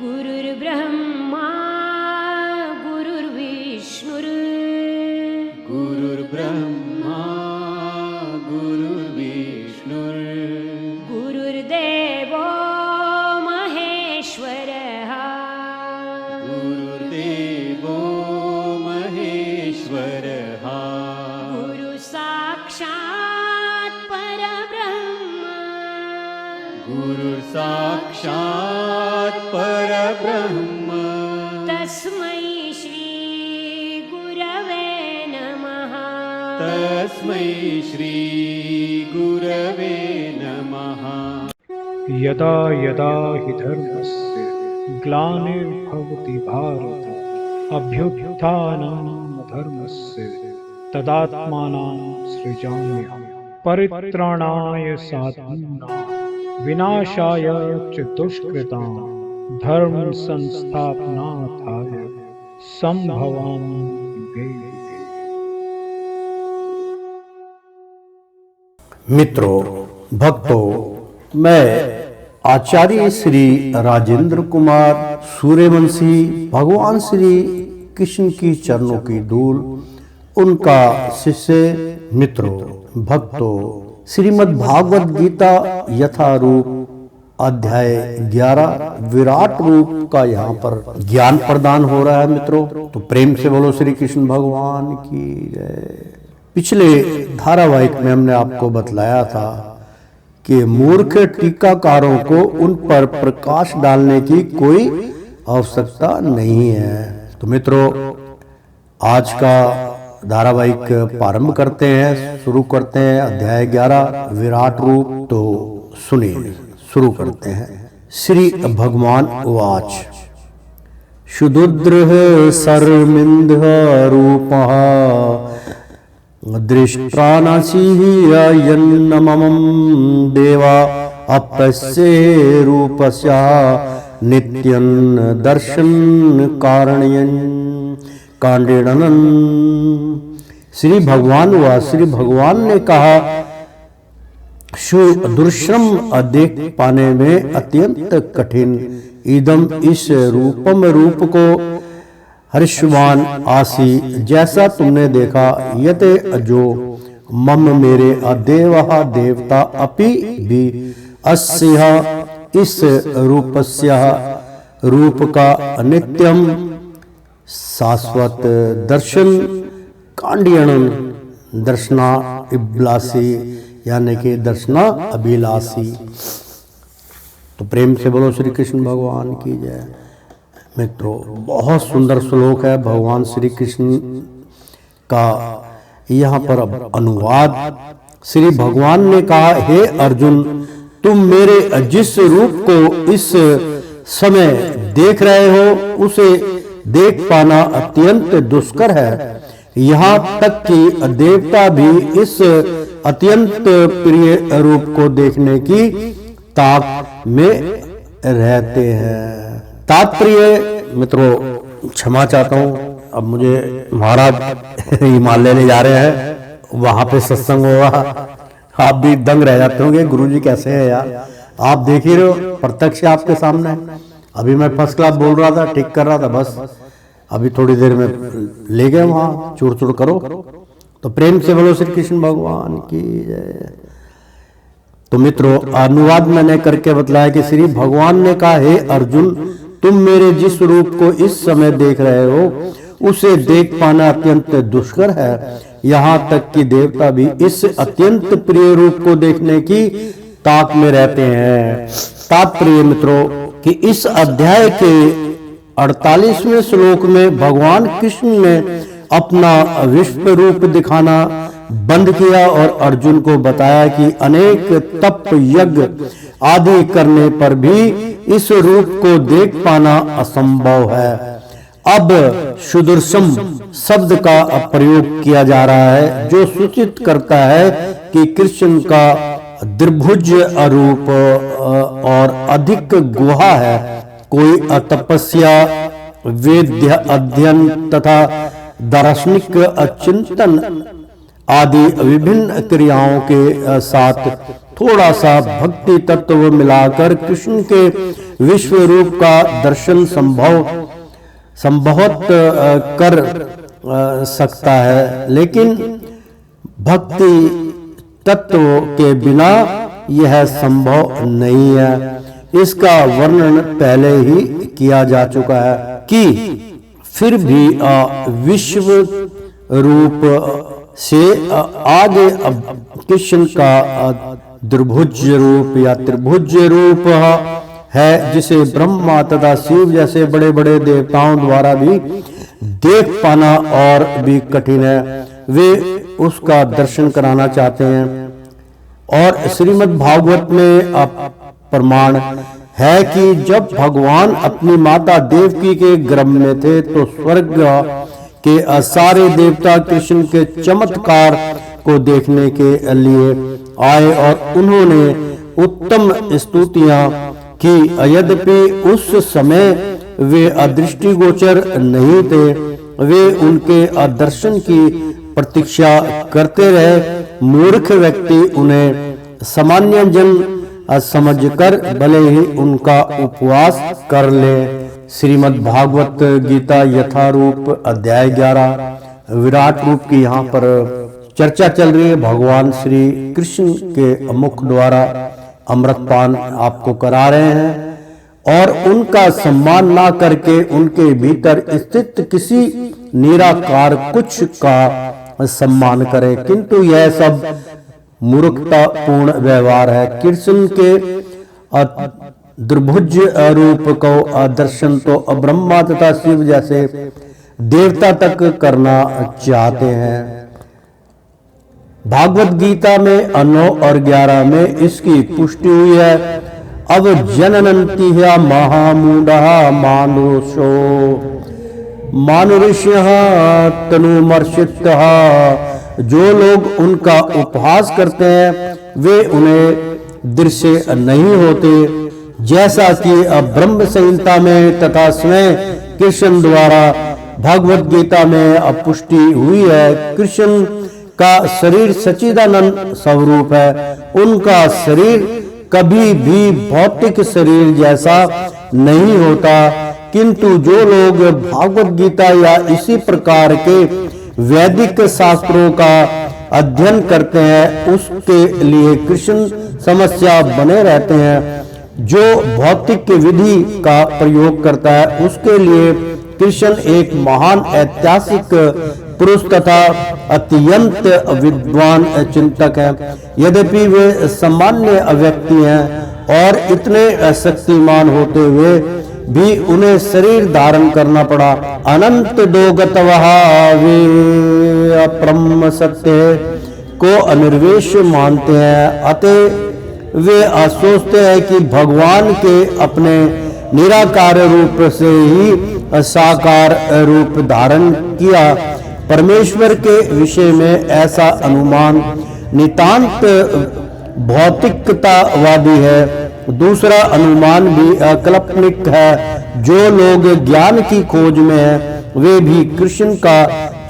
गुरुर्ब्रह्मा गुरुर्विष्णुर् गुरुर्ब्रह्मा गुरुर्विष्णुर् गुरुर्देवो महेश्वरः गुरुर्देवो महेश्वरः गुरुसाक्षात् परब्रह्म गुरुर्साक्षात् परब्रह्म तस्मै श्री गुरवे नमः तस्मै श्री गुरवे नमः। यदा यदा हि धर्मस्य ग्लानिर्भवति भारत अभ्युत्थानं धर्मस्य तदात्मानं सृजाम्यहम् परित्राणाय साधूनां विनाशाय च दुष्कृतां धर्म संस्थापनार्थाय संभवामि युगे युगे। मित्रों, भक्तों, मैं आचार्य श्री राजेंद्र कुमार सूर्यवंशी भगवान श्री कृष्ण की चरणों की धूल उनका शिष्य। मित्रों, भक्तों, श्रीमद् भागवत गीता यथारूप अध्याय 11 विराट रूप का यहाँ पर ज्ञान प्रदान हो रहा है। मित्रों, तो प्रेम से बोलो श्री कृष्ण भगवान की जय। पिछले धारावाहिक में हमने आपको बतलाया था कि मूर्ख टीकाकारों को उन पर प्रकाश डालने की कोई आवश्यकता नहीं है। तो मित्रों, आज का धारावाहिक प्रारंभ करते हैं, शुरू करते हैं अध्याय 11 विराट रूप। तो सुनिए, शुरू करते हैं। श्री भगवान उवाच शुदुद्रः सर्मिन्धः रूपः दृष्ट्रानसीयन्नममं देवा अपश्ये रूपस्य नित्यं दर्शन कांडीणन। श्री भगवान ने कहा, दुर्श्रम देख पाने में अत्यंत कठिन इदम इस रूप को हर्षवान आसी जैसा तुमने देखा, यते जो मम मेरे अदेवः देवता अपि भी अस्यः इस रूपस्य रूप का नित्यम शाश्वत दर्शन कांडियन दर्शना इब्लासी यानी कि दर्शना अभिलाषी। तो प्रेम से बोलो श्री कृष्ण भगवान की जय। मित्रों, बहुत सुंदर श्लोक है भगवान श्री कृष्ण का। यहाँ पर अनुवाद श्री भगवान ने कहा, हे अर्जुन, तुम मेरे जिस रूप को इस समय देख रहे हो उसे देख पाना अत्यंत दुष्कर है। यहाँ तक कि देवता भी इस अत्यंत प्रिय रूप को देखने की ताक में रहते हैं। तात्पर्य, मित्रों क्षमा चाहता हूँ, अब मुझे महाराज हिमालय ले जा रहे हैं, वहां पे सत्संग होगा। आप भी दंग रह जाते होंगे, गुरुजी कैसे हैं यार। आप देख ही रहे हो, प्रत्यक्ष आपके सामने। अभी मैं फर्स्ट क्लास बोल रहा था, ठीक कर रहा था, बस अभी थोड़ी देर में ले गए वहां, चूर चूर करो। तो प्रेम से बोलो श्री कृष्ण भगवान की जय। तो मित्रों, अनुवाद मैंने करके बतलाया कि श्री भगवान ने कहा, हे अर्जुन, तुम मेरे जिस रूप को इस समय देख रहे हो उसे देख पाना अत्यंत दुष्कर है। यहाँ तक कि देवता भी इस अत्यंत प्रिय रूप को देखने की ताक में रहते हैं। तात्पर्य मित्रों कि इस अध्याय के 48वें श्लोक में भगवान कृष्ण ने अपना विश्व रूप दिखाना बंद किया और अर्जुन को बताया कि अनेक तप यज्ञ आदि करने पर भी इस रूप को देख पाना असंभव है। अब सुदर्शन शब्द का प्रयोग किया जा रहा है जो सूचित करता है कि कृष्ण का द्विभुज रूप और अधिक गुहा है। कोई तपस्या, वेद्य अध्ययन तथा दार्शनिक चिंतन आदि विभिन्न क्रियाओं के साथ थोड़ा सा भक्ति तत्व मिलाकर कृष्ण के विश्व रूप का दर्शन संभवत कर सकता है, लेकिन भक्ति तत्व के बिना यह संभव नहीं है। इसका वर्णन पहले ही किया जा चुका है कि फिर भी विश्व रूप से आगे अब कृष्ण का द्विभुज रूप या त्रिभुज रूप है, जिसे ब्रह्मा तथा शिव जैसे बड़े बड़े देवताओं द्वारा भी देख पाना और भी कठिन है। वे उसका दर्शन कराना चाहते हैं। और श्रीमद् भागवत में प्रमाण है कि जब भगवान अपनी माता देवकी के गर्भ में थे तो स्वर्ग के सारे देवता कृष्ण के चमत्कार को देखने के लिए आए और उन्होंने उत्तम स्तुतियां की। यद्यपि उस समय वे अदृष्टिगोचर नहीं थे, वे उनके दर्शन की प्रतीक्षा करते रहे। मूर्ख व्यक्ति उन्हें सामान्य जन समझकर भले ही उनका उपवास कर ले। श्रीमद् भागवत गीता यथारूप अध्याय 11 विराट रूप की यहाँ पर चर्चा चल रही है। भगवान श्री कृष्ण के मुख द्वारा अमृतपान आपको करा रहे हैं और उनका सम्मान ना करके उनके भीतर स्थित किसी निराकार कुछ का सम्मान करें, किंतु यह सब मूर्खतापूर्ण व्यवहार है। कृष्ण के द्विभुज रूप को दर्शन तो ब्रह्मा तथा शिव जैसे देवता तक करना चाहते हैं। भागवत गीता में 9 और 11 में इसकी पुष्टि हुई है। अब जननंति महामूढ़ मानुष्य तनुमर्षित। जो लोग उनका उपहास करते हैं वे उन्हें दृश्य नहीं होते, जैसा कि ब्रह्म संहिता में तथा स्वयं कृष्ण द्वारा भगवत गीता में पुष्टि हुई है। कृष्ण का शरीर सच्चिदानंद स्वरूप है। उनका शरीर कभी भी भौतिक शरीर जैसा नहीं होता, किंतु जो लोग भागवत गीता या इसी प्रकार के वैदिक शास्त्रों का अध्ययन करते हैं उसके लिए कृष्ण समस्या बने रहते हैं। जो भौतिक विधि का प्रयोग करता है उसके लिए कृष्ण एक महान ऐतिहासिक पुरुष तथा अत्यंत विद्वान चिंतक है। यद्यपि वे सामान्य व्यक्ति हैं और इतने शक्तिमान होते हुए भी उन्हें शरीर धारण करना पड़ा। अनंत दोगतवः वे अपरम सत्य को अनिर्वेश मानते हैं, अतः वे सोचते हैं कि भगवान के अपने निराकार रूप से ही साकार रूप धारण किया। परमेश्वर के विषय में ऐसा अनुमान नितांत भौतिकतावादी है। दूसरा अनुमान भी अकल्पनिक है। जो लोग ज्ञान की खोज में हैं वे भी कृष्ण का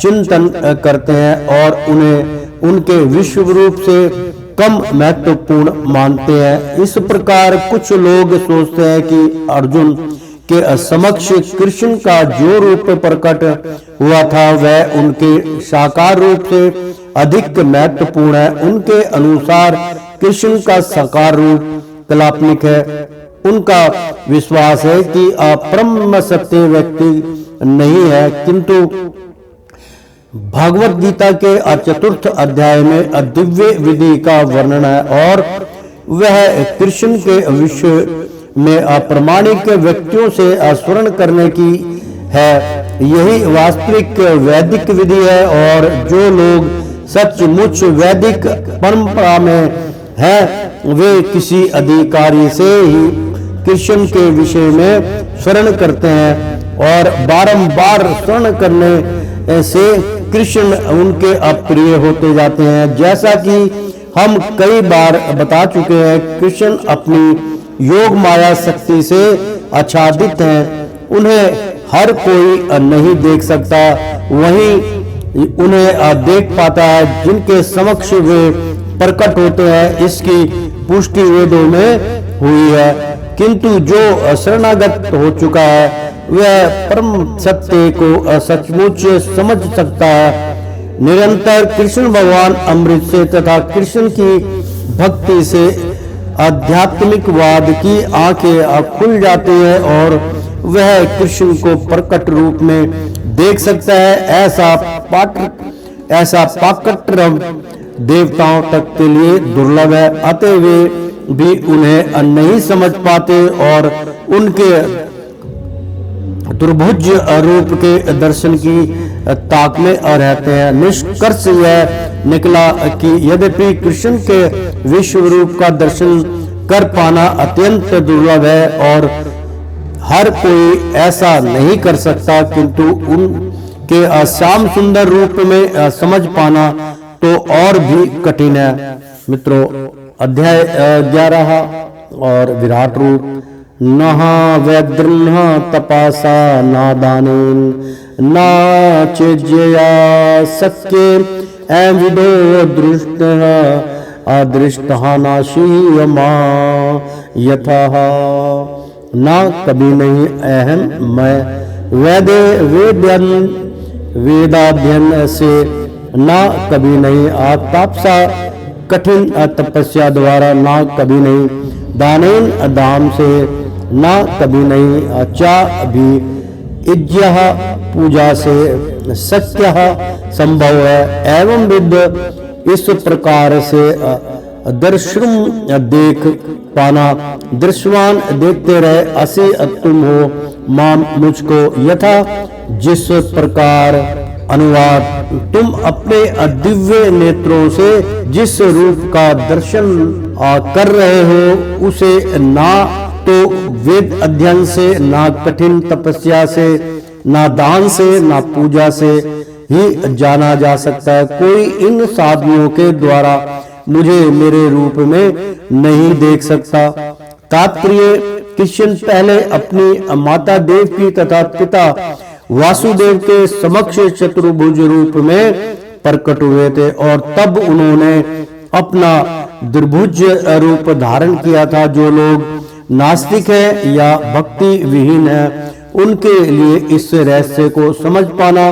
चिंतन करते हैं और उन्हें उनके विश्व रूप से कम महत्वपूर्ण मानते हैं। इस प्रकार कुछ लोग सोचते हैं कि अर्जुन के समक्ष कृष्ण का जो रूप प्रकट हुआ था वह उनके साकार रूप से अधिक महत्वपूर्ण है। उनके अनुसार कृष्ण का साकार रूप कल्पनिक है। उनका विश्वास है कि अपरम सत्य व्यक्ति नहीं है, किंतु भगवत गीता के चतुर्थ अध्याय में दिव्य विधि का वर्णन है और वह कृष्ण के विषय में अप्रामाणिक व्यक्तियों से स्मरण करने की है। यही वास्तविक वैदिक विधि है और जो लोग सचमुच वैदिक परंपरा में है वे किसी अधिकारी से ही कृष्ण के विषय में स्मरण करते हैं और बारंबार स्मरण करने से कृष्ण उनके अप्रिय होते जाते हैं। जैसा कि हम कई बार बता चुके हैं, कृष्ण अपनी योग माया शक्ति से आच्छादित हैं। उन्हें हर कोई नहीं देख सकता, वहीं उन्हें देख पाता है जिनके समक्ष वे प्रकट होते हैं। इसकी पुष्टि वेदों में हुई है। किंतु जो शरणागत हो चुका है वह परम सत्य को सचमुच समझ सकता है। निरंतर कृष्ण भगवान अमृत से तथा कृष्ण की भक्ति से आध्यात्मिकवाद की आंखें खुल जाती है और वह कृष्ण को प्रकट रूप में देख सकता है। ऐसा पाकट्रम देवताओं तक के लिए दुर्लभ है, अतः वे भी उन्हें नहीं समझ पाते और उनके दुर्भुज रूप के दर्शन की ताक में रहते हैं। निष्कर्ष यह निकला कि यद्यपि कृष्ण के विश्व रूप का दर्शन कर पाना अत्यंत दुर्लभ है और हर कोई ऐसा नहीं कर सकता, किंतु उनके श्याम सुंदर रूप में समझ पाना तो और भी कठिन है। मित्रों, अध्याय 11 और विराट रूप। नहा वैद्रन्ह तपासा नादानेन ना चेज्यया सक्ये एविदो दृष्टः अदृष्टः नाशीयमा यथः। ना कभी नहीं अहम मैं वेदाध्ययन से, ना कभी नहीं तापसा कठिन तपस्या द्वारा, ना कभी नहीं दानेन दान से, ना कभी नहीं चा भी इज्यः पूजा से सत्य संभव है। एवं विद इस प्रकार से दर्शन देख पाना, दृश्यमान देखते रहे। असी तुम हो माम मुझको, यथा जिस प्रकार अनुवाद तुम अपने दिव्य नेत्रों से जिस रूप का दर्शन कर रहे हो उसे ना तो वेद अध्ययन से, ना कठिन तपस्या से, ना दान से, ना पूजा से ही जाना जा सकता है। कोई इन साधनों के द्वारा मुझे मेरे रूप में नहीं देख सकता। तात्पर्य, कृष्ण पहले अपनी माता देवकी तथा पिता वासुदेव के समक्ष चतुर्भुज रूप में प्रकट हुए थे और तब उन्होंने अपना दुर्भुज रूप धारण किया था। जो लोग नास्तिक है या भक्ति विहीन है उनके लिए इस रहस्य को समझ पाना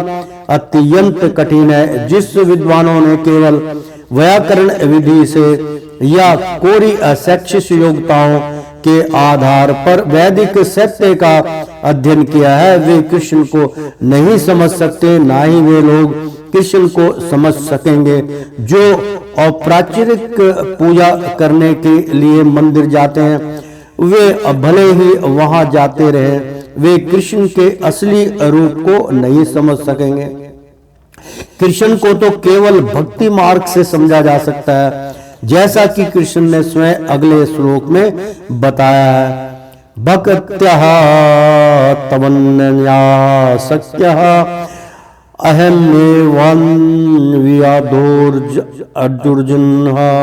अत्यंत कठिन है। जिस विद्वानों ने केवल व्याकरण विधि से या कोरी शैक्षिक योग्यताओं के आधार पर वैदिक सत्य का अध्ययन किया है, वे कृष्ण को नहीं समझ सकते, ना ही वे लोग कृष्ण को समझ सकेंगे। जो औपचारिक पूजा करने के लिए मंदिर जाते हैं वे भले ही वहां जाते रहे, वे कृष्ण के असली रूप को नहीं समझ सकेंगे। कृष्ण को तो केवल भक्ति मार्ग से समझा जा सकता है, जैसा कि कृष्ण ने स्वयं अगले श्लोक में बताया है। भक्त्यः तवन्या सत्यः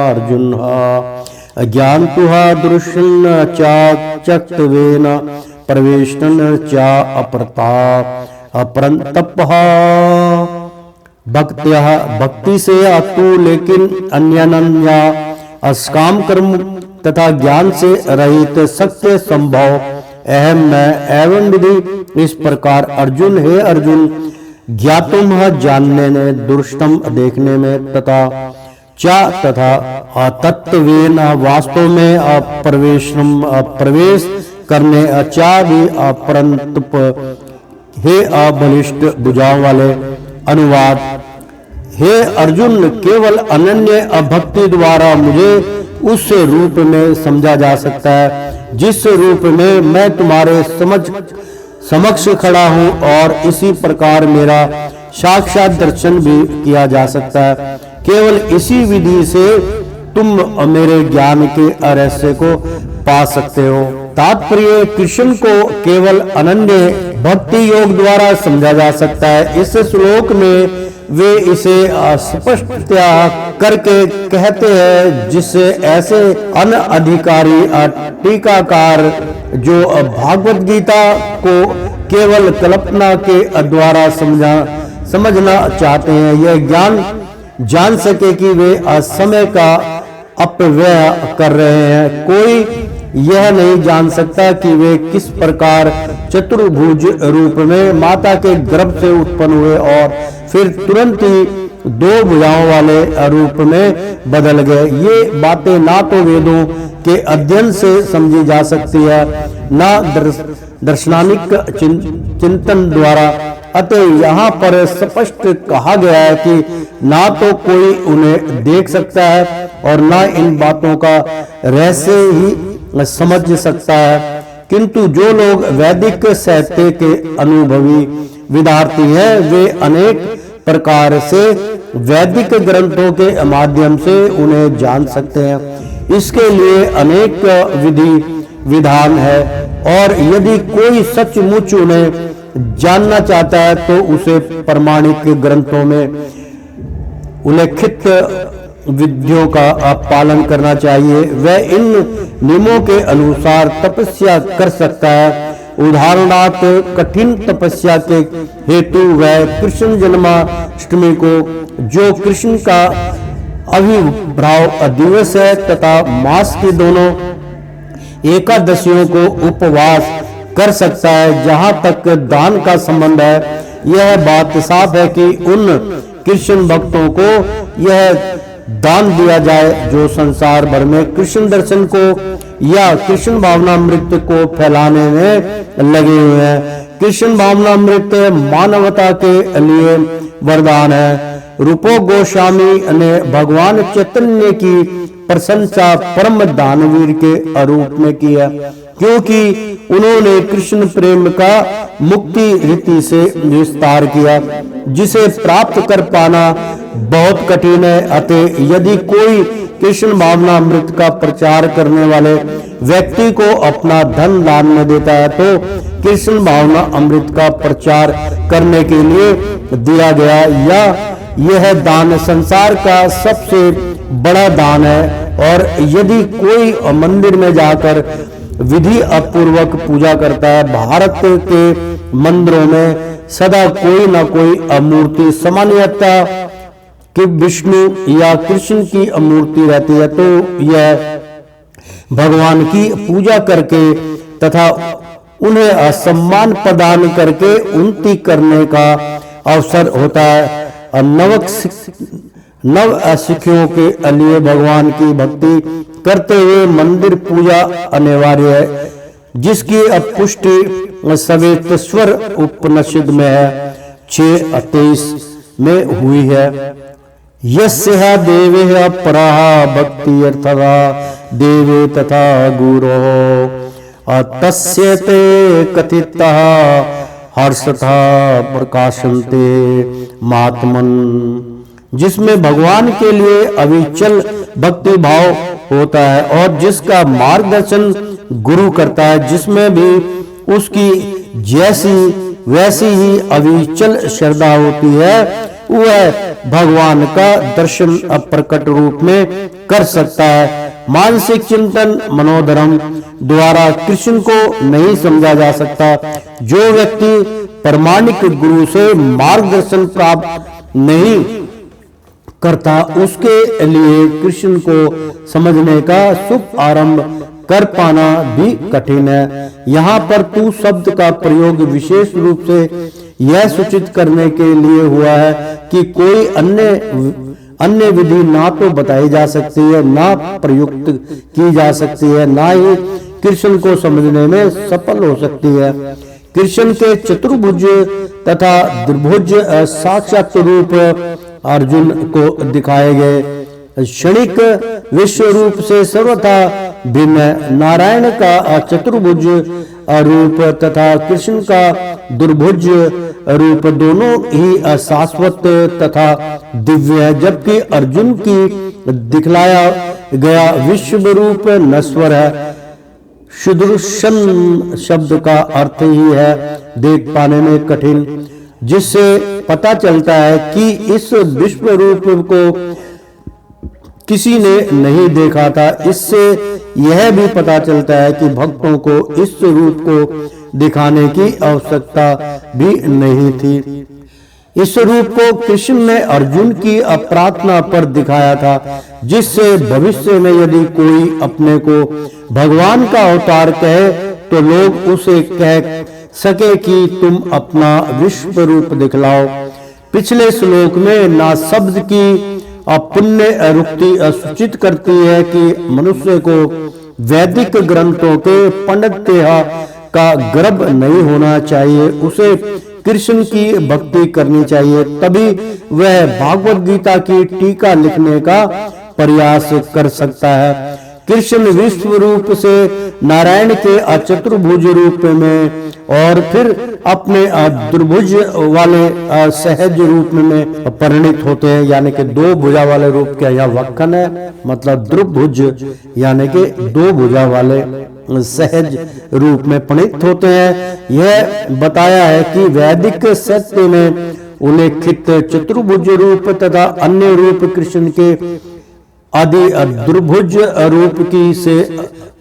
अर्जुन ज्ञानतुः दृश्यन् चक्तवेन प्रवेशन् च अपरंतपः। भक्त्यः भक्ति से तू, लेकिन अन्यन्या अस्काम कर्म तथा ज्ञान से रहित सत्य संभव अहम मैं एवं विधि। इस प्रकार अर्जुन, हे अर्जुन, ज्ञातुम जानने में, दृष्टम देखने में, तथा चा तथा तत्वेन वास्तव में, प्रवेश करने, चा भी अपरंतप, हे बलिष्ठ भुजाओं वाले। अनुवाद, हे अर्जुन, केवल अनन्य भक्ति द्वारा मुझे उस रूप में समझा जा सकता है जिस रूप में मैं तुम्हारे समक्ष खड़ा हूं, और इसी प्रकार मेरा साक्षात दर्शन भी किया जा सकता है। केवल इसी विधि से तुम मेरे ज्ञान के रहस्य को पा सकते हो। तात्पर्य, कृष्ण को केवल अनन्य भक्ति योग द्वारा समझा जा सकता है। इस श्लोक में वे इसे स्पष्टता करके कहते हैं, जिससे ऐसे अनधिकारी टीकाकार जो भागवत गीता को केवल कल्पना के द्वारा समझना चाहते हैं, यह ज्ञान जान सके कि वे समय का अपव्यय कर रहे हैं। कोई यह नहीं जान सकता कि वे किस प्रकार चतुर्भुज रूप में माता के गर्भ से उत्पन्न हुए और फिर तुरंत ही 2 भुजाओं वाले रूप में बदल गए। ये बातें ना तो वेदों के अध्ययन से समझी जा सकती है, ना दर्शनानिक चिंतन द्वारा। अतः यहाँ पर स्पष्ट कहा गया है कि ना तो कोई उन्हें देख सकता है और ना इन बातों का रहस्य ही समझ सकता है, किंतु जो लोग वैदिक साहित्य के अनुभवी विद्यार्थी हैं वे अनेक प्रकार से वैदिक ग्रंथों के माध्यम से उन्हें जान सकते हैं। इसके लिए अनेक विधि विधान है और यदि कोई सचमुच उन्हें जानना चाहता है तो उसे प्रमाणिक ग्रंथों में उल्लेखित विधियों का पालन करना चाहिए। वह इन नियमों के अनुसार तपस्या कर सकता है। उदाहरणार्थ कठिन तपस्या के हेतु वह कृष्ण जन्माष्टमी को, जो कृष्ण का आविर्भाव दिवस है, तथा मास की दोनों एकादशियों को उपवास कर सकता है। जहां तक दान का संबंध है, यह बात साफ है कि उन कृष्ण भक्तों को यह दान दिया जाए जो संसार भर में कृष्ण दर्शन को या कृष्ण भावनामृत को फैलाने में लगे हुए हैं। कृष्ण भावनामृत मानवता के लिए वरदान है। रूपो गोस्वामी ने भगवान चैतन्य की प्रशंसा परम दानवीर के रूप में की है, क्योंकि उन्होंने कृष्ण प्रेम का मुक्ति रीति से विस्तार किया, जिसे प्राप्त कर पाना बहुत कठिन है। अतः यदि कोई कृष्ण भावना अमृत का प्रचार करने वाले व्यक्ति को अपना धन दान में देता है तो कृष्ण भावना अमृत का प्रचार करने के लिए दिया गया, या यह दान संसार का सबसे बड़ा दान है। और यदि कोई मंदिर में जाकर विधि अपूर्वक पूजा करता है, भारत के मंदिरों में सदा कोई न कोई अमूर्ति सामान्यतः कि विष्णु या कृष्ण की अमूर्ति रहती है, तो यह भगवान की पूजा करके तथा उन्हें सम्मान प्रदान करके उन्नति करने का अवसर होता है। नव असिखियों के लिए भगवान की भक्ति करते हुए मंदिर पूजा अनिवार्य है, जिसकी पुष्टि सवेतेश्वर उपनिषद में है 6:23 में हुई है। यस्य देवे पराः भक्ति अर्थवा देवे तथा गुरो तस्य ते कथितः हर्षतः प्रकाशन्ते महात्मन, जिसमें भगवान के लिए अविचल भक्ति भाव होता है और जिसका मार्गदर्शन गुरु करता है, जिसमें भी उसकी जैसी वैसी ही अविचल श्रद्धा होती है, वह भगवान का दर्शन अप्रकट रूप में कर सकता है। मानसिक चिंतन मनोधर्म द्वारा कृष्ण को नहीं समझा जा सकता। जो व्यक्ति प्रमाणिक गुरु से मार्गदर्शन प्राप्त नहीं करता, उसके लिए कृष्ण को समझने का शुभ आरंभ कर पाना भी कठिन है। यहाँ पर तू शब्द का प्रयोग विशेष रूप से यह सूचित करने के लिए हुआ है कि कोई अन्य विधि ना तो बताई जा सकती है, ना प्रयुक्त की जा सकती है, ना ही कृष्ण को समझने में सफल हो सकती है। कृष्ण के चतुर्भुज तथा द्विभुज साक्षात रूप अर्जुन को दिखाए गए क्षणिक विश्व रूप से सर्वथा भिन्न नारायण का चतुर्भुज रूप तथा कृष्ण का दुर्भुज रूप दोनों ही शाश्वत तथा दिव्य है, जबकि अर्जुन की दिखलाया गया विश्व रूप नश्वर है। सुदर्शन शब्द का अर्थ ही है देख पाने में कठिन, जिससे पता चलता है कि इस विश्व रूप को किसी ने नहीं देखा था। इससे यह भी पता चलता है कि भक्तों को इस रूप को दिखाने की आवश्यकता भी नहीं थी। इस रूप को कृष्ण ने अर्जुन की प्रार्थना पर दिखाया था, जिससे भविष्य में यदि कोई अपने को भगवान का अवतार कहे तो लोग उसे कह सके कि तुम अपना विश्व रूप दिखलाओ। पिछले श्लोक में ना शब्द की पुण्य रुक्ति सूचित करती है कि मनुष्य को वैदिक ग्रंथों के पंडित्य का गर्भ नहीं होना चाहिए, उसे कृष्ण की भक्ति करनी चाहिए, तभी वह भागवत गीता की टीका लिखने का प्रयास कर सकता है। कृष्ण विश्व रूप से नारायण के चतुर्भुज रूप में और फिर अपने दुर्भुज वाले सहज रूप में परिणित होते हैं, यानी कि दो भुजा वाले रूप के यहाँ वक्कन है, मतलब द्रुभुज यानी कि दो भुजा वाले सहज रूप में परिणित होते हैं। यह बताया है कि वैदिक सत्य में उल्लेखित चतुर्भुज रूप तथा अन्य रूप कृष्ण के आदि दुर्भुज रूप की से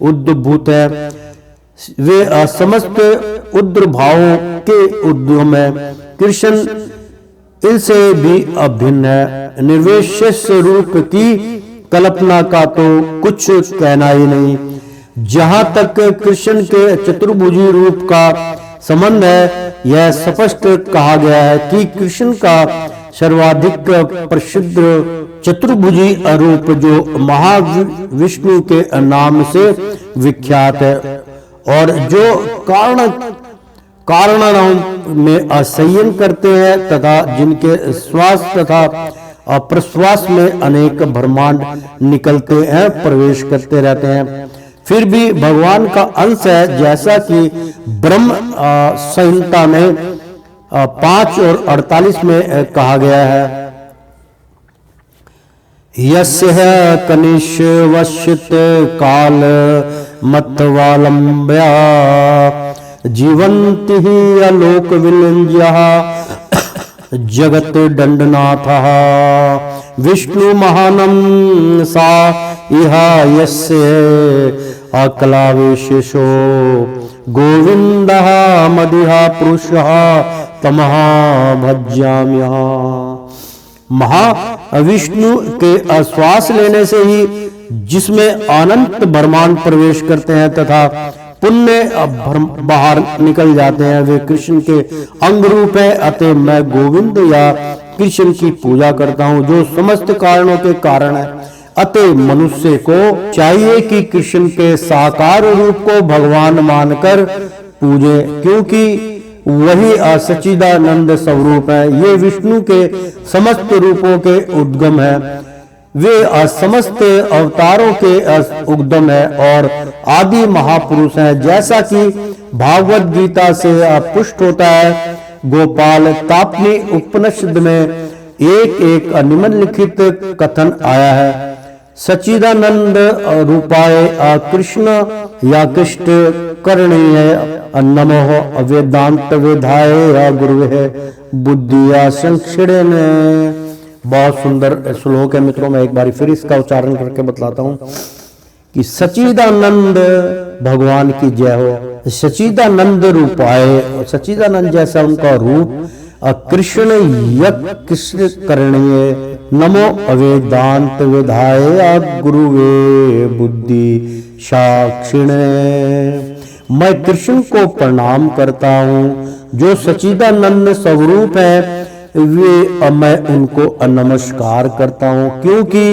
उद्भूत है। वे समस्त उद्र भावों के उद्गम है। कृष्ण इनसे भी अभिन्न है। निर्विशेष रूप की कल्पना का तो कुछ कहना ही नहीं। जहां तक कृष्ण के चतुर्भुजी रूप का संबंध है, यह स्पष्ट कहा गया है कि कृष्ण का सर्वाधिक प्रसिद्ध चतुर्भुजी रूप जो महाविष्णु के नाम से विख्यात है और जो कारणों में असंयम करते हैं तथा जिनके श्वास तथा प्रश्वास में अनेक ब्रह्मांड निकलते हैं, प्रवेश करते रहते हैं, फिर भी भगवान का अंश है, जैसा कि ब्रह्म संहिता में 5 और 48 में कहा गया है। यस्य कनिष्वश्चित काल मत्वालंब्या जीवन्ति ही अलोक विलिंज्यः जगत दंडनाथः विष्णु महानं सा इहा यस्य अकलाविशेषो गोविंदः मदिहा पुरुषः तमः भज्याम्यहम्। महाविष्णु के श्वास लेने से ही जिसमें अनंत ब्रह्मांड प्रवेश करते हैं तथा पुण्य बाहर निकल जाते हैं, वे कृष्ण के अंग रूप है। अतः मैं गोविंद या कृष्ण की पूजा करता हूँ जो समस्त कारणों के कारण है। अतः मनुष्य को चाहिए कि कृष्ण के साकार रूप को भगवान मानकर पूजे, क्योंकि वही सच्चिदानंद स्वरूप है। ये विष्णु के समस्त रूपों के उद्गम है। वे समस्त अवतारों के उद्गम है और आदि महापुरुष हैं, जैसा कि भागवत गीता से पुष्ट होता है। गोपाल तापनी उपनिषद में एक निम्नलिखित कथन आया है। सच्चिदानंद रूपाय कृष्ण या कृष्ण करणीय नमो वेदांत वेदाय गुरुवे बुद्धिया संक्षिण। बहुत सुंदर श्लोक है मित्रों, मैं एक बार फिर इसका उच्चारण करके बतलाता हूँ कि सच्चिदानंद भगवान की जय हो। सच्चिदानंद रूपाय, सच्चिदानंद जैसा उनका रूप, कृष्ण कृष्ण करणीय नमो अवेदांत वेदाय गुरुवे बुद्धि साक्षिण। मैं कृष्ण को प्रणाम करता हूँ जो सच्चिदानंद स्वरूप है। वे मैं उनको नमस्कार करता हूँ, क्योंकि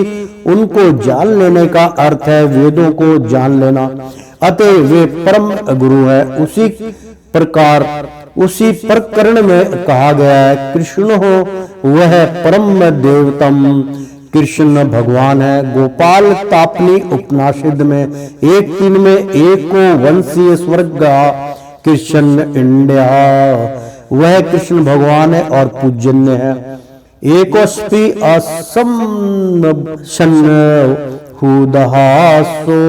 उनको जान लेने का अर्थ है वेदों को जान लेना। अतः वे परम गुरु है। उसी प्रकार उसी प्रकरण में कहा गया है, कृष्ण हो वह परम देवतम, कृष्ण भगवान है। गोपाल तापनी उपनिषद में 1:3 में एको वंशीय स्वर्ग कृष्ण इंडिया, वह कृष्ण भगवान है और पूजन्य है। एकोस्पि असंसन हुदहासो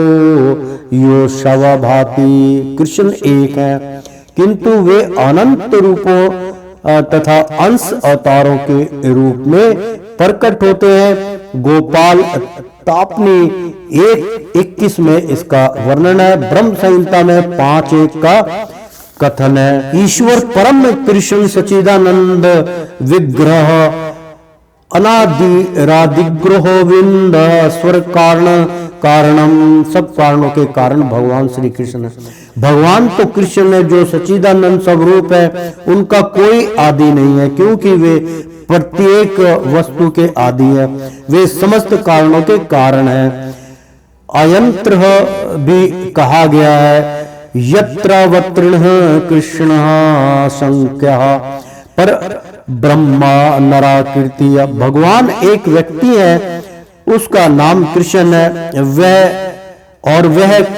यो शव भाति। कृष्ण एक है किंतु वे अनंत रूपों तथा अंश अवतारों के रूप में प्रकट होते हैं। गोपाल तापनी 1:21 में इसका वर्णन है। ब्रह्म संहिता में 5:1 का कथन है। ईश्वर परम कृष्ण सच्चिदानंद विग्रह अनादिरादिग्रहोविंद स्वर कारण कारणम, सब कारणों के कारण भगवान श्री कृष्ण है। भगवान तो कृष्ण है जो सच्चिदानंद स्वरूप है, उनका कोई आदि नहीं है, क्योंकि वे प्रत्येक वस्तु के आदि है, वे समस्त कारणों के कारण है। अयंत्र भी कहा गया है, यत्र वत्रिण कृष्ण संख्या पर ब्रह्मा नराकृति। भगवान एक व्यक्ति है, उसका नाम कृष्ण है, वह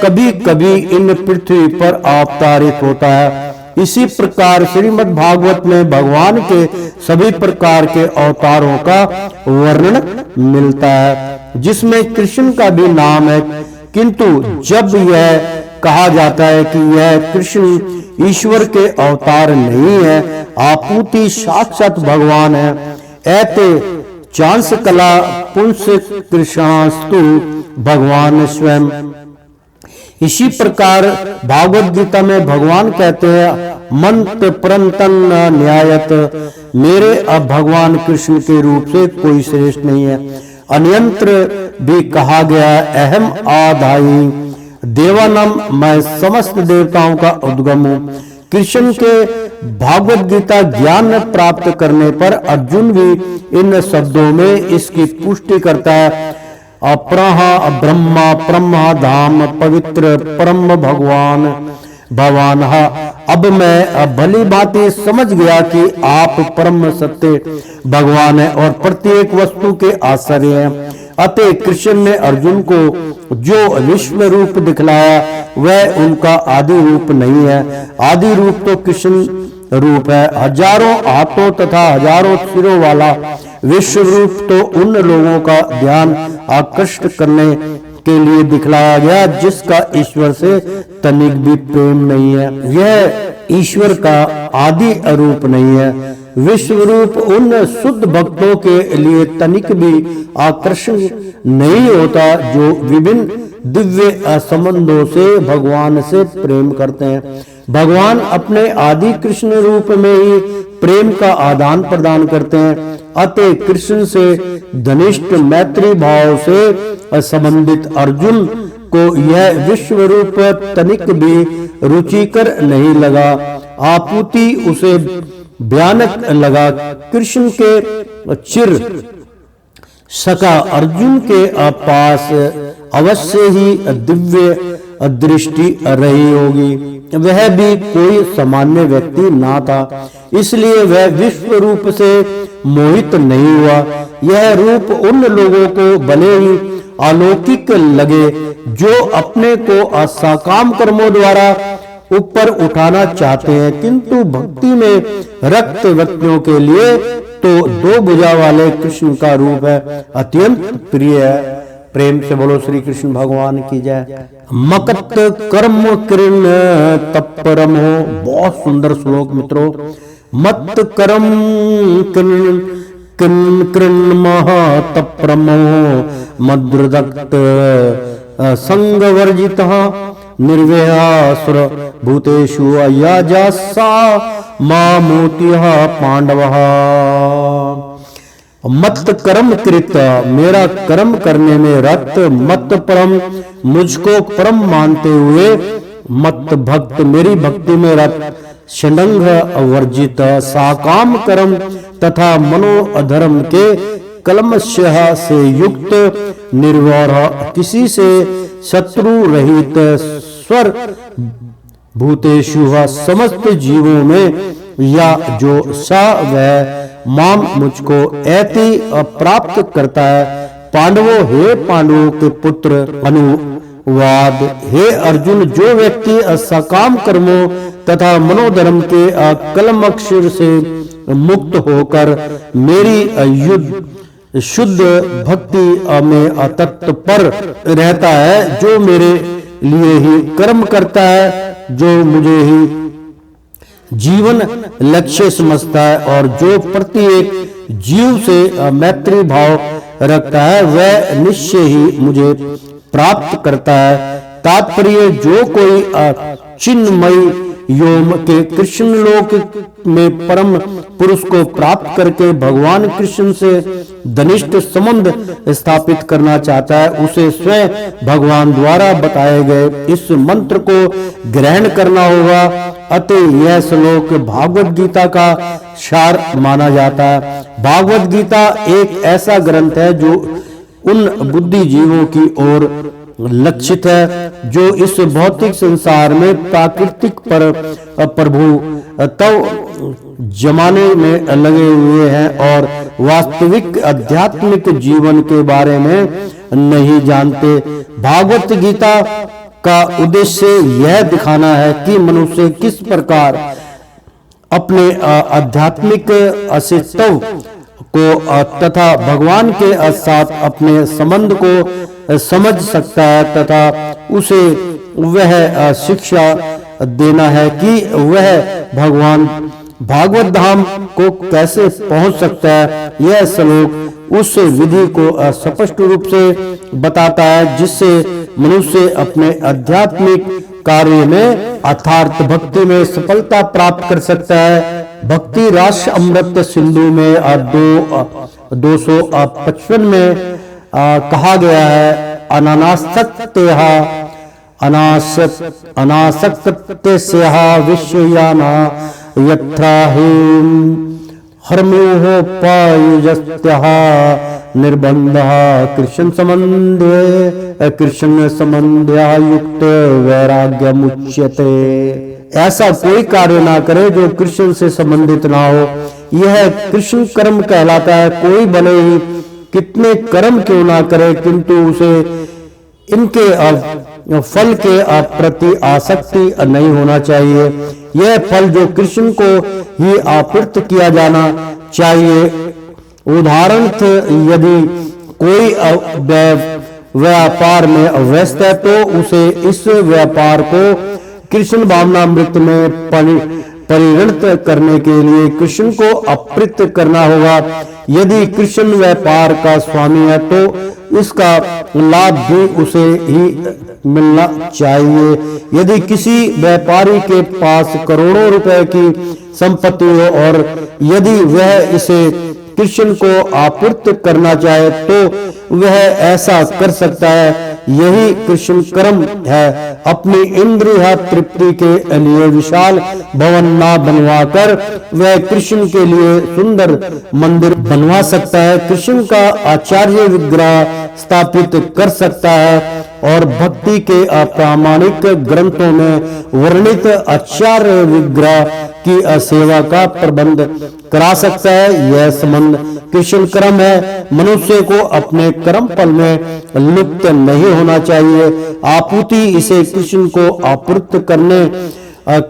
कभी कभी इन पृथ्वी पर अवतारित होता है। इसी प्रकार श्रीमद् भागवत में भगवान के सभी प्रकार के अवतारों का वर्णन मिलता है, जिसमें कृष्ण का भी नाम है, किंतु जब यह कहा जाता है कि यह कृष्ण ईश्वर के अवतार नहीं है, आपूति साक्षात भगवान है, ऐते चांस कला पुंस कृष्णास्तु भगवान स्वयं। इसी प्रकार भागवत गीता में भगवान कहते हैं, मंत परंतन न्यायत, मेरे अब भगवान कृष्ण के रूप से कोई श्रेष्ठ नहीं है। अन्यंत्र भी कहा गया, अहम आधाई देवानम, मैं समस्त देवताओं का उद्गम हूँ। कृष्ण के भागवत गीता ज्ञान प्राप्त करने पर अर्जुन भी इन शब्दों में इसकी पुष्टि करता है, अपरहा ब्रह्मा ब्रह्मा धाम पवित्र परम भगवान भवान। अब मैं भली भांति समझ गया कि आप परम सत्य भगवान है और प्रत्येक वस्तु के आश्रय हैं। अतः कृष्ण ने अर्जुन को जो विश्व रूप दिखलाया वह उनका आदि रूप नहीं है। आदि रूप तो कृष्ण रूप है। हजारों हाथों तथा हजारों सिरों वाला विश्व रूप तो उन लोगों का ध्यान आकर्षित करने के लिए दिखलाया गया जिसका ईश्वर से तनिक भी प्रेम नहीं है। यह ईश्वर का आदि रूप नहीं है। विश्व रूप उन शुद्ध भक्तों के लिए तनिक भी आकर्षण नहीं होता जो विभिन्न दिव्य संबंधों से भगवान से प्रेम करते हैं। भगवान अपने आदि कृष्ण रूप में ही प्रेम का आदान प्रदान करते हैं। अतः कृष्ण से घनिष्ठ मैत्री भाव से संबंधित अर्जुन को यह विश्व रूप तनिक भी रुचिकर नहीं लगा, आपूति उसे भयानक लगा। कृष्ण के चिर सका अर्जुन के पास अवश्य ही दिव्य दृष्टि रही होगी। वह भी कोई सामान्य व्यक्ति ना था, इसलिए वह विश्व रूप से मोहित नहीं हुआ। यह रूप उन लोगों को भले ही अलौकिक लगे जो अपने को असाकाम कर्मों द्वारा ऊपर उठाना चाहते हैं, किंतु भक्ति में रक्त व्यक्तियों के लिए तो दो भुजा वाले कृष्ण का रूप है अत्यंत प्रिय है। प्रेम से बोलो श्री कृष्ण भगवान की जय। मकत कर्म कृण तत्परम हो, बहुत सुंदर श्लोक मित्रों। मत कर्म कृण कृण कृण महा तत्परम हो, मद्रदक्त संग वर्जित निर्व्यासुर भूतेषु अयाजासा मामोतिहा पांडवः। मत कर्म कृत, मेरा कर्म करने में रत, मत परम, मुझको परम मानते हुए, मत भक्त, मेरी भक्ति में रत, षडंग वर्जित, साकाम कर्म तथा मनो अधर्म के कलमशः से युक्त, निर्वैर, किसी से शत्रु रहित, स्वर भूतेषु, समस्त जीवों में, या जो सा वह माम, मुझको ऐति प्राप्त करता है। पांडवों, हे पांडवों के पुत्र, अनुवाद, हे अर्जुन, जो व्यक्ति सकाम कर्मों तथा मनोधर्म के कलमक्षर से मुक्त होकर मेरी शुद्ध भक्ति में तत्पर रहता है, जो मेरे लिए ही कर्म करता है, जो मुझे ही जीवन लक्ष्य समझता है और जो प्रत्येक जीव से मैत्री भाव रखता है, वह निश्चय ही मुझे प्राप्त करता है। तात्पर्य, जो कोई चिन्मयी योम के कृष्ण लोक में परम पुरुष को प्राप्त करके भगवान कृष्ण से घनिष्ठ संबंध स्थापित करना चाहता है, उसे स्वयं भगवान द्वारा बताए गए इस मंत्र को ग्रहण करना होगा। अतः यह श्लोक भागवत गीता का सार माना जाता है। भागवत गीता एक ऐसा ग्रंथ है जो उन बुद्धिजीवों की ओर लक्षित है जो इस भौतिक संसार में प्राकृतिक पर प्रभु जमाने में लगे हुए हैं और वास्तविक आध्यात्मिक जीवन के बारे में नहीं जानते। भागवत गीता का उद्देश्य यह दिखाना है कि मनुष्य किस प्रकार अपने आध्यात्मिक अस्तित्व को तथा भगवान के साथ अपने संबंध को समझ सकता है तथा उसे वह शिक्षा देना है कि वह भगवान भागवत धाम को कैसे पहुंच सकता है। यह श्लोक उस विधि को स्पष्ट रूप से बताता है जिससे मनुष्य अपने आध्यात्मिक कार्य में अर्थात भक्ति में सफलता प्राप्त कर सकता है। भक्ति रास अमृत सिंधु में 255 में कहा गया है, अनासक्तस्यः विषयाना यत्राहिं हर्म्योपायुजस्त्यः निर्बन्धः कृष्ण संबंध्या युक्त वैराग्यमुच्यते। ऐसा कोई कार्य ना करे जो कृष्ण से संबंधित ना हो, यह कृष्ण कर्म कहलाता है। कोई भले ही कितने कर्म क्यों ना करे किंतु उसे इनके फल के प्रति आसक्ति नहीं होना चाहिए। यह फल जो कृष्ण को ही आपूर्त किया जाना चाहिए। उदाहरण यदि कोई व्यापार में व्यस्त है तो उसे इस व्यापार को कृष्ण भावनामृत में परिणत करने के लिए कृष्ण को अर्पित करना होगा। यदि कृष्ण व्यापार का स्वामी है तो इसका लाभ भी उसे ही मिलना चाहिए। यदि किसी व्यापारी के पास करोड़ों रुपए की संपत्ति हो और यदि वह इसे कृष्ण को आपूर्त करना चाहे तो वह ऐसा कर सकता है। यही कृष्ण कर्म है। अपनी इंद्रिय तृप्ति के लिए विशाल भवन ना बनवाकर वह कृष्ण के लिए सुंदर मंदिर बनवा सकता है, कृष्ण का आचार्य विग्रह स्थापित कर सकता है और भक्ति के अप्रामाणिक ग्रंथों में वर्णित आचार्य विग्रह की सेवा का प्रबंध करा सकता है। यह संबंध कृष्ण कर्म है। मनुष्य को अपने कर्म फल में लिप्त नहीं होना चाहिए। आपूर्ति इसे कृष्ण को आपूर्त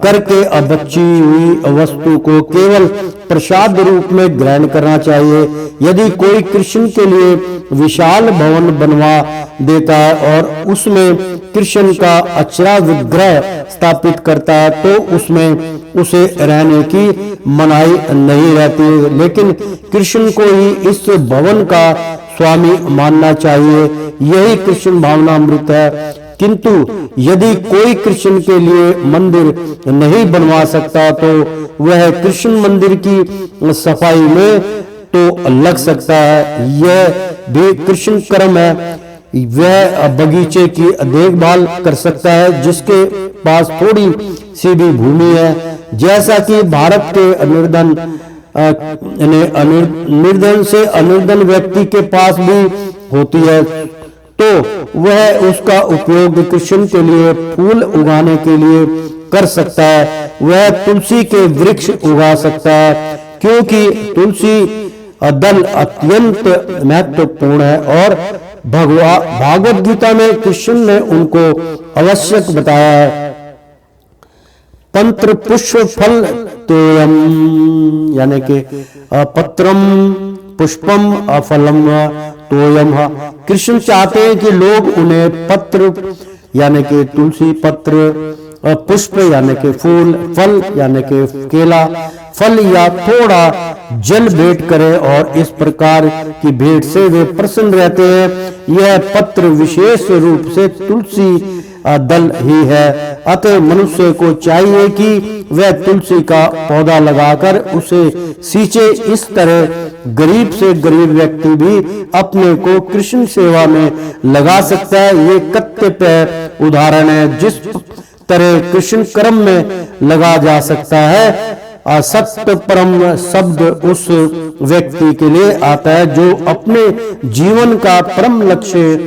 करके बची हुई वस्तु को केवल प्रसाद रूप में ग्रहण करना चाहिए। यदि कोई कृष्ण के लिए विशाल भवन बनवा देता है और उसमें कृष्ण का अचरा विग्रह स्थापित करता है तो उसमें उसे रहने की मनाही नहीं रहती, लेकिन कृष्ण को ही इस भवन का स्वामी मानना चाहिए। यही कृष्ण भावनामृत है। किंतु यदि कोई कृष्ण के लिए मंदिर नहीं बनवा सकता तो वह कृष्ण मंदिर की सफाई में तो लग सकता है। यह भी कृष्ण कर्म है। वह बगीचे की देखभाल कर सकता है जिसके पास थोड़ी सी भी भूमि है। जैसा कि भारत के निर्धन से अनिर्धन व्यक्ति के पास भी होती है तो वह उसका उपयोग कृष्ण के लिए फूल उगाने के लिए कर सकता है। वह तुलसी के वृक्ष उगा सकता है क्योंकि तुलसी दल अत्यंत महत्वपूर्ण है और भागवत गीता में कृष्ण ने उनको आवश्यक बताया है। पंत्र पुष्प फल तोयम यानी कि पत्रम पुष्पम फलम तोयम। कृष्ण चाहते हैं कि लोग उन्हें पत्र यानी कि तुलसी पत्र, पुष्प यानी कि फूल, फल यानी कि केला फल या थोड़ा जल भेंट करें और इस प्रकार की भेंट से वे प्रसन्न रहते हैं। यह पत्र विशेष रूप से तुलसी दल ही है। अतः मनुष्य को चाहिए कि वह तुलसी का पौधा लगाकर उसे सींचे। इस तरह गरीब से गरीब व्यक्ति भी अपने को कृष्ण सेवा में लगा सकता है। ये कतिपय उदाहरण है जिस तरह कृष्ण कर्म में लगा जा सकता है। सत्य परम शब्द उस व्यक्ति के लिए आता है जो अपने जीवन का परम लक्ष्य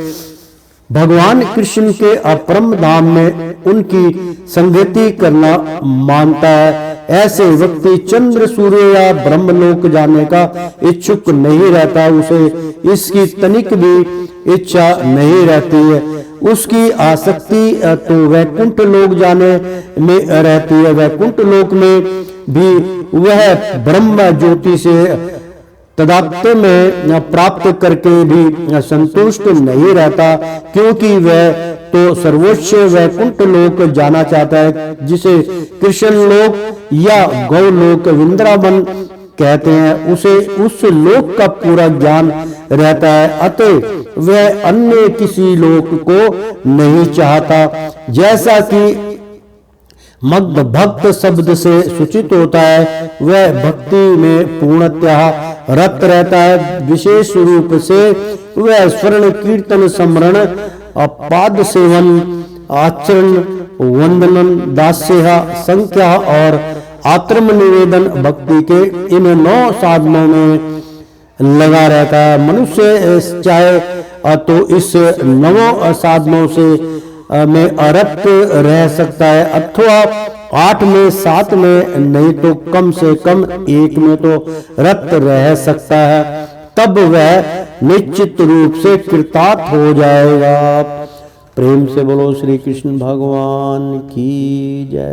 भगवान कृष्ण के अपरम धाम में उनकी संगति करना मानता है। ऐसे व्यक्ति चंद्र सूर्य या ब्रह्मलोक जाने का इच्छुक नहीं रहता। उसे इसकी तनिक भी इच्छा नहीं रहती है। उसकी आसक्ति तो वैकुंठ लोक जाने में रहती है। वैकुंठ लोक में भी वह ब्रह्म ज्योति से तदात्म में प्राप्त करके भी संतुष्ट नहीं रहता, क्योंकि वह तो सर्वोच्च वैकुंठ लोक जाना चाहता है, जिसे कृष्ण लोक या गौलोक वृंदावन कहते हैं। उसे उस लोक का पूरा ज्ञान रहता है, अतः वह अन्य किसी लोक को नहीं चाहता। जैसा कि मग्न भक्त शब्द से सूचित होता है, वह भक्ति में पूर्णतः रत रहता है। विशेष रूप से वह स्वर्ण कीर्तन स्मरण पाद सेवन आचरण वंदनन दास्य संख्या और आत्म निवेदन भक्ति के इन 9 साधनों में लगा रहता है। मनुष्य चाहे तो इस 9 साधनों से में अरत रह सकता है, अथवा 8 में 7 में नहीं तो कम से कम 1 में तो रत रह सकता है। तब वह निश्चित रूप से कृतार्थ हो जाएगा। प्रेम से बोलो श्री कृष्ण भगवान की जय।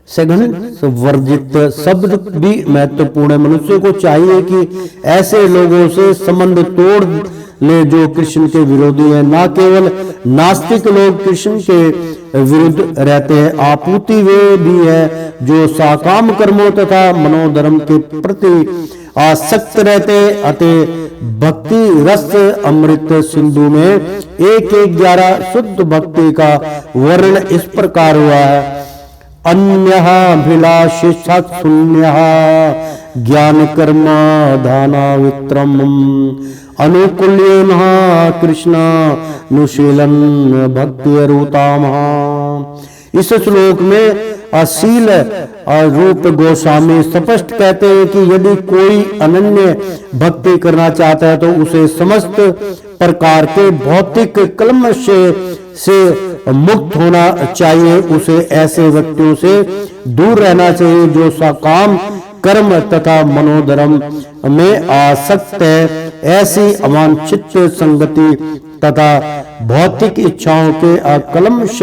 सघन वर्जित शब्द भी महत्वपूर्ण है। मनुष्य को चाहिए कि ऐसे लोगों से संबंध तोड़ ले जो कृष्ण के विरोधी हैं। न केवल नास्तिक लोग कृष्ण के विरुद्ध रहते हैं, आपूति वे भी है जो साकाम कर्मों तथा मनोधर्म के प्रति आसक्त रहते। अतः भक्ति रस अमृत सिंधु में 1-11 शुद्ध भक्ति का वर्णन इस प्रकार हुआ है। अन्यभिलाषि शून्य ज्ञान कर्म दाना वित्रम अनुकूल्येन कृष्ण नुशीलन भक्ति रूताम। इस श्लोक में अशील रूप गोस्वामी स्पष्ट कहते हैं कि यदि कोई अनन्य भक्ति करना चाहता है तो उसे समस्त प्रकार के भौतिक कलमश से मुक्त होना चाहिए। उसे ऐसे व्यक्तियों से दूर रहना चाहिए जो सकाम कर्म तथा मनोधर्म में आसक्त है। ऐसी अवांछित संगति तथा भौतिक इच्छाओं के कलमश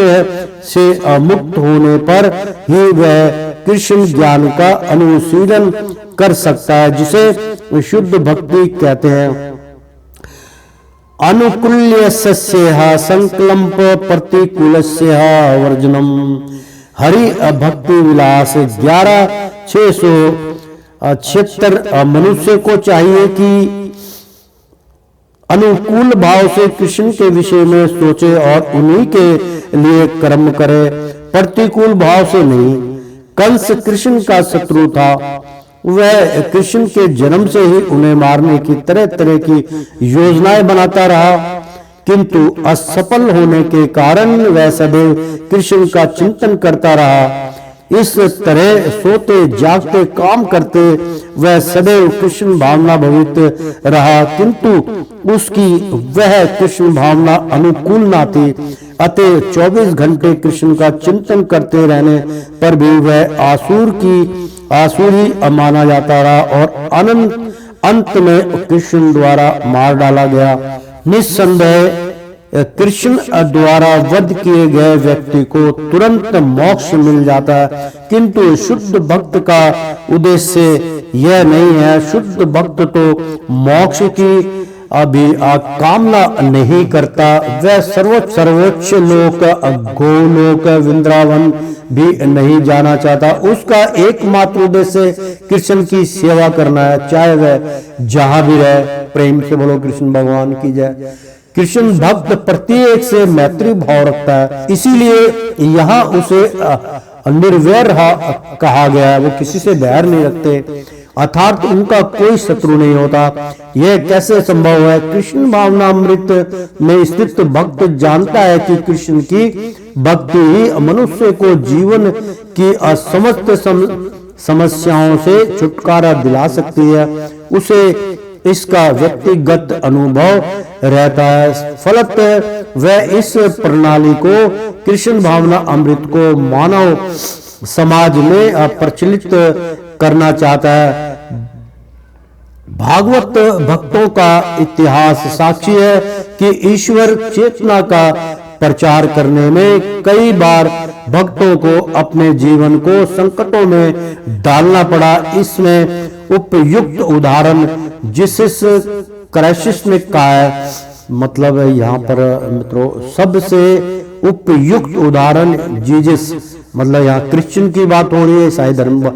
से मुक्त होने पर ही वह कृष्ण ज्ञान का अनुशीलन कर सकता है, जिसे शुद्ध भक्ति कहते हैं। अनुकूल्य सस्य संकल्प प्रतिकूलस्य वर्जनम। हरि भक्ति विलास 11-676। मनुष्य को चाहिए कि अनुकूल भाव से कृष्ण के विषय में सोचे और उन्हीं के लिए कर्म करे, प्रतिकूल भाव से नहीं। कंस कृष्ण का शत्रु था। वह कृष्ण के जन्म से ही उन्हें मारने की तरह तरह की योजनाएं बनाता रहा, किंतु असफल होने के कारण वह सदैव कृष्ण का चिंतन करता रहा। इस तरह सोते जागते काम करते वह सदैव कृष्ण भावना भवित रहा, किंतु उसकी वह कृष्ण भावना अनुकूल ना थी। अतः 24 घंटे कृष्ण का चिंतन करते रहने पर भी वह आसुरी माना जाता रहा और अंत में कृष्ण द्वारा मार डाला गया। निस्संदेह कृष्ण द्वारा वध किए गए व्यक्ति को तुरंत मोक्ष मिल जाता है, किंतु शुद्ध भक्त का उद्देश्य यह नहीं है। शुद्ध भक्त तो मोक्ष की अभी कामना नहीं करता। वह सर्वोच्च लोक गोलोक वृंदावन भी नहीं जाना चाहता। उसका एकमात्र उद्देश्य कृष्ण की सेवा करना है, चाहे वह जहां भी रहे। प्रेम से बोलो कृष्ण भगवान की जय। कृष्ण भक्त प्रत्येक से मैत्री भाव रखता है, इसीलिए यहाँ उसे निर्वैर कहा गया है। वो किसी से बैर नहीं रखते, अर्थात उनका कोई शत्रु नहीं होता। यह कैसे संभव है? कृष्ण भावनामृत में स्थित भक्त जानता है कि कृष्ण की भक्ति ही मनुष्य को जीवन की असमस्त समस्याओं से छुटकारा दिला सकती है। उसे इसका व्यक्तिगत अनुभव रहता है। फलतः वह इस प्रणाली को, कृष्ण भावना अमृत को मानव समाज में प्रचलित करना चाहता है। भागवत भक्तों का इतिहास साक्षी है कि ईश्वर चेतना का प्रचार करने में कई बार भक्तों को अपने जीवन को संकटों में डालना पड़ा। इसमें उपयुक्त उदाहरण जीसस क्राइस्ट ने कहा है, मतलब यहाँ पर मित्रों सबसे उपयुक्त उदाहरण जीसस, मतलब यहाँ क्रिश्चियन की बात हो रही है, ईसाई धर्म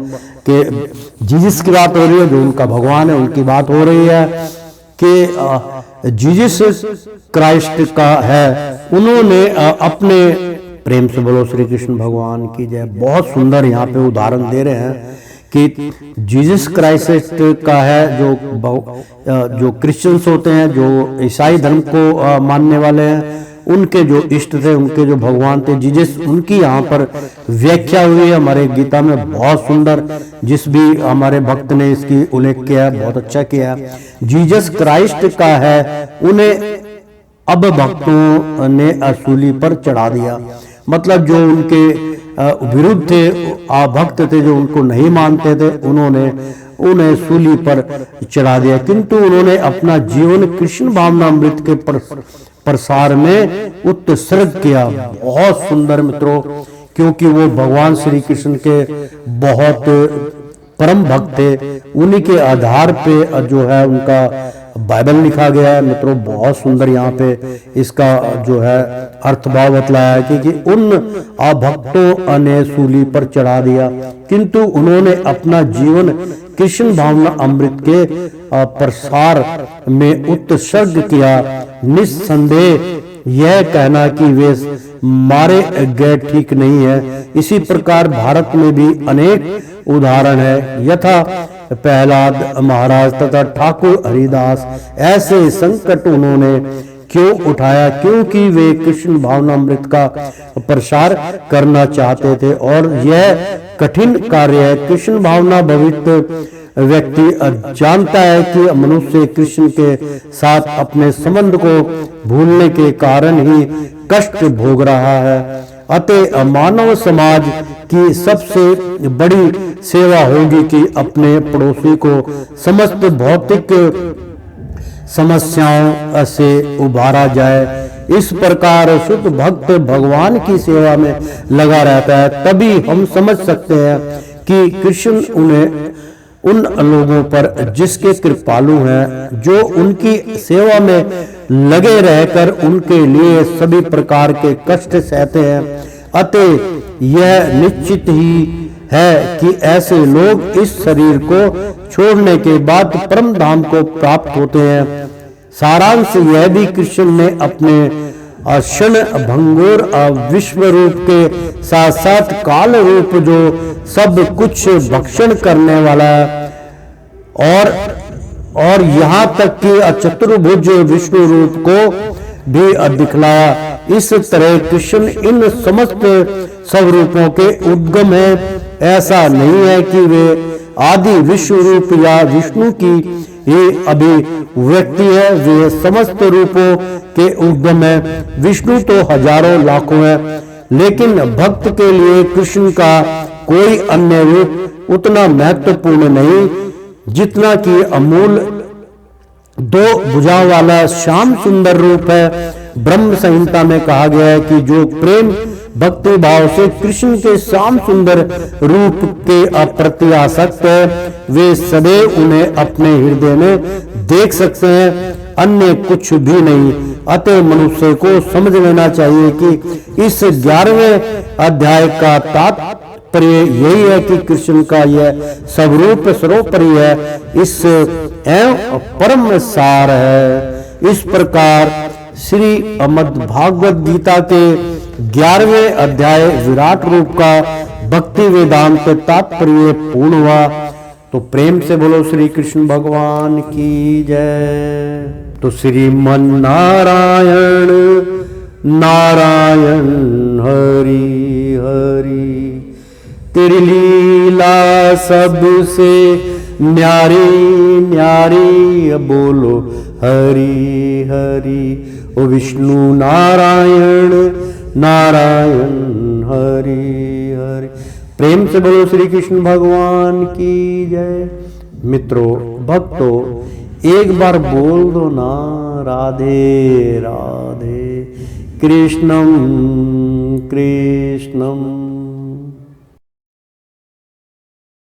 के जीसस की बात हो रही है, जो उनका भगवान है उनकी बात हो रही है कि जीसस क्राइस्ट का है। उन्होंने अपने, प्रेम से बोलो श्री कृष्ण भगवान की जय, बहुत सुंदर यहाँ पे उदाहरण दे रहे हैं कि जीसस क्राइस्ट का है, जो क्रिश्चियंस होते हैं, जो ईसाई धर्म को मानने वाले हैं, उनके जो इष्ट थे, उनके जो भगवान थे जीसस, उनकी यहाँ पर व्याख्या हुई है हमारे गीता में बहुत सुंदर। जिस भी हमारे भक्त ने इसकी उल्लेख किया है, बहुत अच्छा किया है। जीसस क्राइस्ट का है, उन्हें अब भक्तों ने सूली पर चढ़ा दिया, मतलब जो उनके विरुद्ध थे, भक्त थे, जो उनको नहीं मानते थे, उन्हें सूली पर चढ़ा दिया। किंतु उन्होंने अपना जीवन कृष्ण भावनामृत के प्रसार में उत्सर्ग किया। बहुत सुंदर मित्रों, क्योंकि वो भगवान श्री कृष्ण के बहुत परम भक्त थे। उन्हीं के आधार पे जो है उनका बाइबल लिखा गया है मित्रों। बहुत सुंदर यहाँ पे इसका जो है अर्थभाव बतलाया है कि उन भक्तों ने सूली पर चढ़ा दिया, किंतु उन्होंने अपना जीवन कृष्ण भावना अमृत के प्रसार में उत्सर्ग किया। निस्संदेह यह कहना कि वे मारे गए ठीक नहीं है। इसी प्रकार भारत में भी अनेक उदाहरण है, यथा प्रहलाद महाराज तथा ठाकुर हरिदास। ऐसे संकट उन्होंने क्यों उठाया? क्योंकि वे कृष्ण भावनामृत का प्रसार करना चाहते थे, और यह कठिन कार्य है। कृष्ण भावना भवित व्यक्ति जानता है कि मनुष्य कृष्ण के साथ अपने संबंध को भूलने के कारण ही कष्ट भोग रहा है। अतः मानव समाज की सबसे बड़ी सेवा होगी कि अपने पड़ोसी को समस्त भौतिक समस्याओं से उबारा जाए। इस प्रकार शुद्ध भक्त भगवान की सेवा में लगा रहता है। तभी हम समझ सकते हैं कि कृष्ण उन लोगों पर जिसके कृपालु हैं, जो उनकी सेवा में लगे रहकर उनके लिए सभी प्रकार के कष्ट सहते हैं। अतः यह निश्चित ही है कि ऐसे लोग इस शरीर को छोड़ने के बाद परम धाम को प्राप्त होते हैं। सारांश यह भी कृष्ण ने अपने क्षण भंगुर विश्व रूप के साथ साथ काल रूप जो सब कुछ भक्षण करने वाला है, और यहाँ तक कि चतुर्भुज विष्णु रूप को भी दिखलाया। इस तरह कृष्ण इन समस्त स्वरूपों के उद्गम है। ऐसा नहीं है कि वे आदि विश्व रूप या विष्णु की ही अभिव्यक्ति है। वे समस्त रूपों के उद्गम है। विष्णु तो हजारों लाखों है, लेकिन भक्त के लिए कृष्ण का कोई अन्य रूप उतना महत्वपूर्ण नहीं जितना कि अमूल दो भुजा वाला श्याम सुंदर रूप है। ब्रह्म संहिता में कहा गया है कि जो प्रेम भक्ति भाव से कृष्ण के श्याम सुंदर रूप के प्रति आसक्त है, वे सदैव उन्हें अपने हृदय में देख सकते हैं, अन्य कुछ भी नहीं। अतः मनुष्य को समझ लेना चाहिए कि इस 11वें अध्याय का तात्पर्य यही है कि कृष्ण का यह स्वरूप सर्वोपरि है, इस एवं परम सार है। इस प्रकार श्री अमद भागवत गीता के 11वें अध्याय विराट रूप का भक्ति वेदांत तात्पर्य पूर्ण हुआ। तो प्रेम से बोलो श्री कृष्ण भगवान की जय। तो श्रीमन नारायण नारायण हरि हरि, तेरी लीला सबसे न्यारी न्यारी, बोलो हरि हरि। ओ विष्णु नारायण नारायण हरि हरि, प्रेम से बोलो श्री कृष्ण भगवान की जय। मित्रों भक्तों, एक बार बोल दो ना राधे राधे, कृष्णम कृष्णम